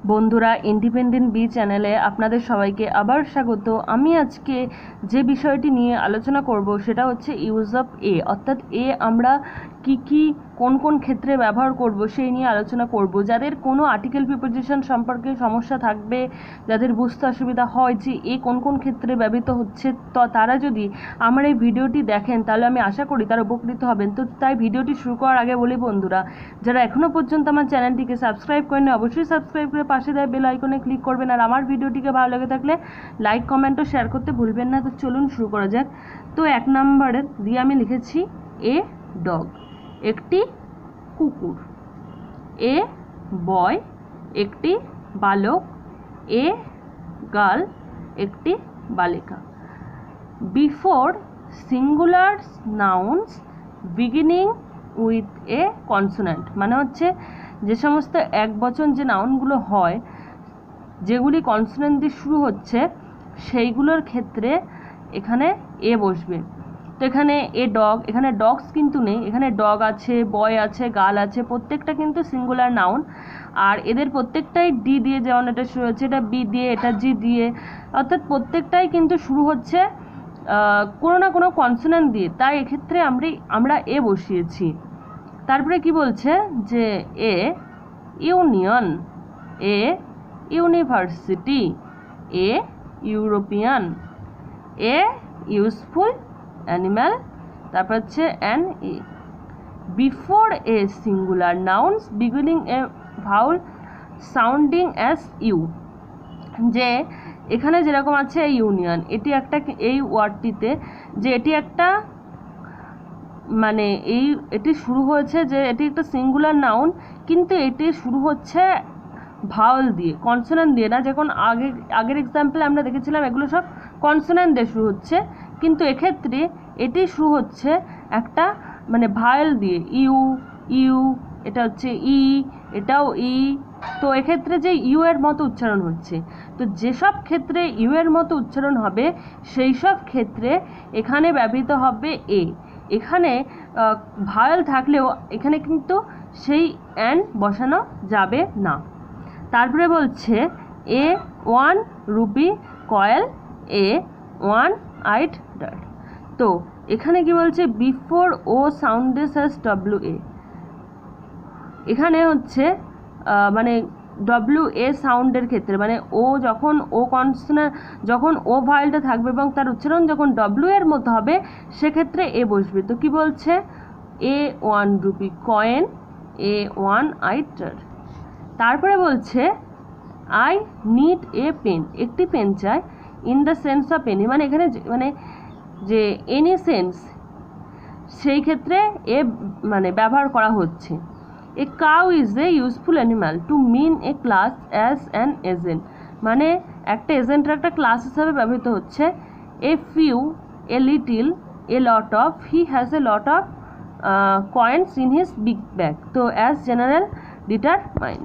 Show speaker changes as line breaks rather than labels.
বন্ধুরা, independent B চ্যানেলে আপনাদের সবাইকে আবার স্বাগত। আমি আজকে যে বিষয়টি নিয়ে আলোচনা করব সেটা হচ্ছে ইউজ অফ এ, অর্থাৎ এ আমরা কি কোন কোন ক্ষেত্রে ব্যবহার করব সেই নিয়ে আলোচনা করব। যাদের কোনো আর্টিকেল প্রিপোজিশন সম্পর্কে সমস্যা থাকবে, যাদের বুঝতে অসুবিধা হয় যে এ কোন কোন ক্ষেত্রে ব্যবহৃত হচ্ছে, তো তারা যদি আমার এই ভিডিওটি দেখেন তাহলে আমি আশা করি তারা উপকৃত হবেন। তো তাই ভিডিওটি শুরু করার আগে বলি বন্ধুরা, যারা এখনও পর্যন্ত আমার চ্যানেলটিকে সাবস্ক্রাইব করেনি অবশ্যই সাবস্ক্রাইব করে পাশে দেওয়া বেল আইকনে ক্লিক করবেন, আর আমার ভিডিওটিকে ভালো লেগে থাকলে লাইক কমেন্ট ও শেয়ার করতে ভুলবেন না। তো চলুন শুরু করা যাক। তো 1 নম্বরের দিয়ে আমি লিখেছি এ ডগ, একটি কুকুর। এ বয়, একটি বালক। এ গার্ল, একটি বালিকা। Before singular nouns beginning with a consonant, মানে হচ্ছে যে সমস্ত একবচন যে নাউনগুলো হয় যেগুলি কনসোনেন্ট দিয়ে শুরু হচ্ছে সেইগুলোর ক্ষেত্রে এখানে এ বসবে। তো এখানে এ ডগ, এখানে ডগস কিন্তু নেই, এখানে ডগ আছে, বয় আছে, গার্ল আছে, প্রত্যেকটা কিন্তু সিঙ্গুলার নাউন। আর এদের প্রত্যেকটাই ডি দিয়ে, যেমন এটা শুরু হচ্ছে এটা বি দিয়ে, এটা জি দিয়ে, অর্থাৎ প্রত্যেকটাই কিন্তু শুরু হচ্ছে কোনো না কোনো কনসোনেন্ট দিয়ে, তাই এক্ষেত্রে আমরা এ বসিয়েছি। তারপরে কি বলছে যে a union, a university, a European, a useful animal, তারপর হচ্ছে an A. Before a singular nouns beginning a vowel sounding as U, যে এখানে যেরকম আছে ইউনিয়ন, এটি একটা, এই ওয়ার্ডটিতে যে এটি একটা মানে এটি শুরু হয়েছে যে এটি একটা সিঙ্গুলার নাউন, কিন্তু এটি শুরু হচ্ছে ভাওয়াল দিয়ে, কনসোনেন্ট দিয়ে না। যখন আগের এক্সাম্পলে আমরা দেখেছিলাম এগুলো সব কনসোনেন্ট দিয়ে শুরু হচ্ছে, কিন্তু এক্ষেত্রে এটি শুরু হচ্ছে একটা মানে ভাওয়াল দিয়ে, ইউ ইউ, এটা হচ্ছে ই, এটাও ই। তো এক্ষেত্রে যে ইউ এর মতো উচ্চারণ হচ্ছে, তো যেসব ক্ষেত্রে ইউ এর মতো উচ্চারণ হবে সেই সব ক্ষেত্রে এখানে ব্যবহৃত হবে এ। এখানে ভাওয়াল থাকলেও এখানে কিন্তু সেই অ্যান বসানো যাবে না। তারপরে বলছে a 1 rupee coin, a 1 eyed dot. তো এখানে কি বলছে before O sounds as W A, এখানে হচ্ছে মানে ডব্লিউ এ সাউন্ডের ক্ষেত্রে, মানে ও যখন ও কনসোনেন্ট, যখন ও ভাওয়ালটা থাকবে এবং তার উচ্চারণ যখন ডব্লিউ এর মতো হবে সেক্ষেত্রে এ বসবে। তো কি বলছে এ 1 রুপি কয়েন, এ 1 আইটার। তারপরে বলছে আই নিড এ পেন, একটি পেন চাই। In the sense of any, মানে এখানে মানে যে এনি সেন্স সেই ক্ষেত্রে এ মানে ব্যবহার করা হচ্ছে। A cow is a useful animal to mean a class as an agent, মানে একটা এজেন্টের একটা ক্লাস হিসাবে ব্যবহৃত হচ্ছে। A few, a little, a lot of, he has a lot of coins in his big bag. তো as general determine,